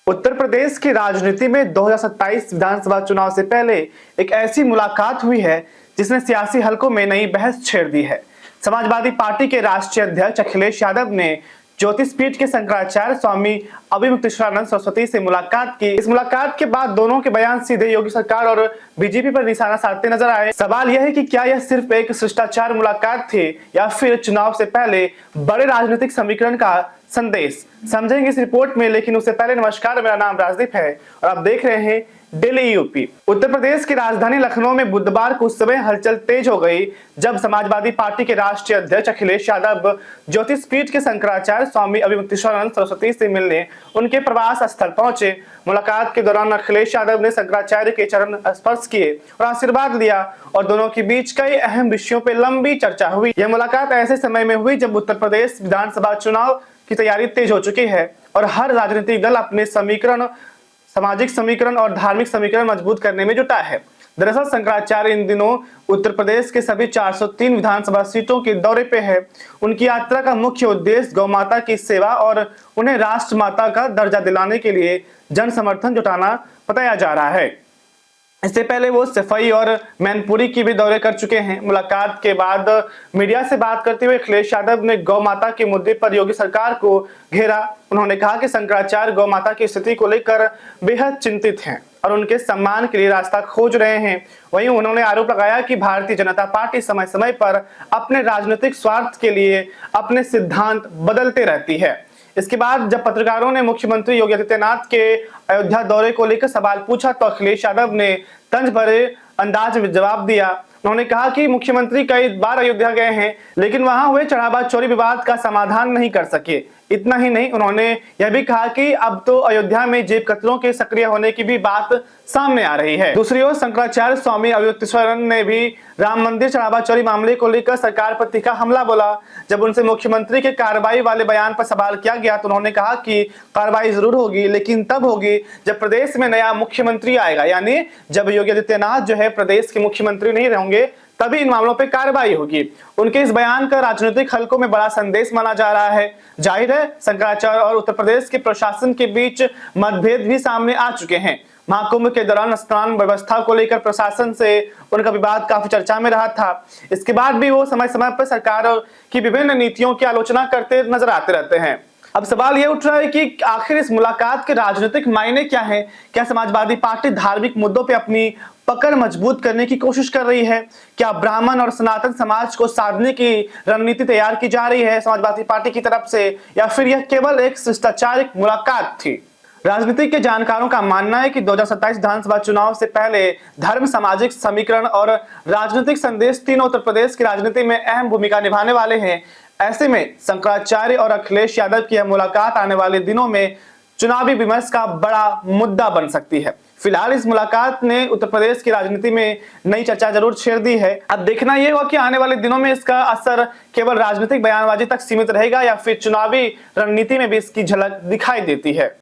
उत्तर प्रदेश की राजनीति में 2027 विधानसभा चुनाव से पहले एक ऐसी मुलाकात हुई है जिसने सियासी हलकों में नई बहस छेड़ दी है। समाजवादी पार्टी के राष्ट्रीय अध्यक्ष अखिलेश यादव ने ज्योतिषपीठ के शंकराचार्य स्वामी अभिमुक्तेश्वरानंद सरस्वती से मुलाकात की। इस मुलाकात के बाद दोनों के बयान सीधे योगी सरकार और बीजेपी पर निशाना साधते नजर आए। सवाल यह है कि क्या यह सिर्फ एक शिष्टाचार मुलाकात थी या फिर चुनाव से पहले बड़े राजनीतिक समीकरण का संदेश। समझेंगे इस रिपोर्ट में, लेकिन उससे पहले नमस्कार, मेरा नाम राजदीप है और आप देख रहे हैं डेली यूपी। उत्तर प्रदेश की राजधानी लखनऊ में बुधवार को उस समय हलचल तेज हो गई जब समाजवादी पार्टी के राष्ट्रीय अध्यक्ष अखिलेश यादव ज्योतिषपीठ के शंकराचार्य स्वामी अभिमुक्तेश्वरानंद सरस्वती से मिलने उनके प्रवास स्थल पहुंचे। मुलाकात के दौरान अखिलेश यादव ने शंकराचार्य के चरण स्पर्श किए और आशीर्वाद लिया और दोनों के बीच कई अहम विषयों पर लंबी चर्चा हुई। यह मुलाकात ऐसे समय में हुई जब उत्तर प्रदेश विधानसभा चुनाव की तैयारी तेज हो चुकी है और हर राजनीतिक दल अपने समीकरण, सामाजिक समीकरण और धार्मिक समीकरण मजबूत करने में जुटा है। दरअसल शंकराचार्य इन दिनों उत्तर प्रदेश के सभी 403 विधानसभा सीटों के दौरे पे है। उनकी यात्रा का मुख्य उद्देश्य गौ माता की सेवा और उन्हें राष्ट्र माता का दर्जा दिलाने के लिए जन समर्थन जुटाना बताया जा रहा है। इससे पहले वो सफाई और मैनपुरी की भी दौरे कर चुके हैं। मुलाकात के बाद मीडिया से बात करते हुए अखिलेश यादव ने गौ माता के मुद्दे पर योगी सरकार को घेरा। उन्होंने कहा कि शंकराचार्य गौ माता की स्थिति को लेकर बेहद चिंतित हैं और उनके सम्मान के लिए रास्ता खोज रहे हैं। वहीं उन्होंने आरोप लगाया कि भारतीय जनता पार्टी समय समय पर अपने राजनीतिक स्वार्थ के लिए अपने सिद्धांत बदलते रहती है। इसके बाद जब पत्रकारों ने मुख्यमंत्री योगी आदित्यनाथ के अयोध्या दौरे को लेकर सवाल पूछा तो अखिलेश यादव ने तंज भरे अंदाज में जवाब दिया। उन्होंने कहा कि मुख्यमंत्री कई बार अयोध्या गए हैं लेकिन वहां हुए चढ़ावा चोरी विवाद का समाधान नहीं कर सके। इतना ही नहीं, उन्होंने यह भी कहा कि अब तो अयोध्या में जेब कतरों के सक्रिय होने की भी बात सामने आ रही है। दूसरी ओर शंकराचार्य स्वामी अभिमुक्तेश्वरानंद ने भी राम मंदिर चढ़ावा चोरी मामले को लेकर सरकार पर तीखा हमला बोला। जब उनसे मुख्यमंत्री के कार्रवाई वाले बयान पर सवाल किया गया तो उन्होंने कहा कि कार्रवाई जरूर होगी लेकिन तब होगी जब प्रदेश में नया मुख्यमंत्री आएगा, यानी जब योगी आदित्यनाथ जो है प्रदेश के मुख्यमंत्री नहीं रहेंगे तभी इन मामलों पे कार्रवाई होगी। उनके इस बयान का राजनीतिक हलकों में बड़ा संदेश माना जा रहा है। जाहिर है शंकराचार्य और उत्तर प्रदेश के प्रशासन के बीच मतभेद भी सामने आ चुके हैं। महाकुंभ के दौरान स्नान व्यवस्था को लेकर प्रशासन से उनका विवाद काफी चर्चा में रहा था। इसके बाद भी वो समय समय पर सरकार की विभिन्न नीतियों की आलोचना करते नजर आते रहते हैं। अब सवाल यह उठ रहा है कि आखिर इस मुलाकात के राजनीतिक मायने क्या है? क्या समाजवादी पार्टी धार्मिक मुद्दों पे अपनी पकड़ मजबूत करने की कोशिश कर रही है? क्या ब्राह्मण और सनातन समाज को साधने की रणनीति तैयार की जा रही है समाजवादी पार्टी की तरफ से, या फिर यह केवल एक शिष्टाचारिक मुलाकात थी? राजनीति के जानकारों का मानना है कि 2027 विधानसभा चुनाव से पहले धर्म, सामाजिक समीकरण और राजनीतिक संदेश तीनों उत्तर प्रदेश की राजनीति में अहम भूमिका निभाने वाले हैं। ऐसे में शंकराचार्य और अखिलेश यादव की यह मुलाकात आने वाले दिनों में चुनावी विमर्श का बड़ा मुद्दा बन सकती है। फिलहाल इस मुलाकात ने उत्तर प्रदेश की राजनीति में नई चर्चा जरूर छेड़ दी है। अब देखना यह होगा कि आने वाले दिनों में इसका असर केवल राजनीतिक बयानबाजी तक सीमित रहेगा या फिर चुनावी रणनीति में भी इसकी झलक दिखाई देती है।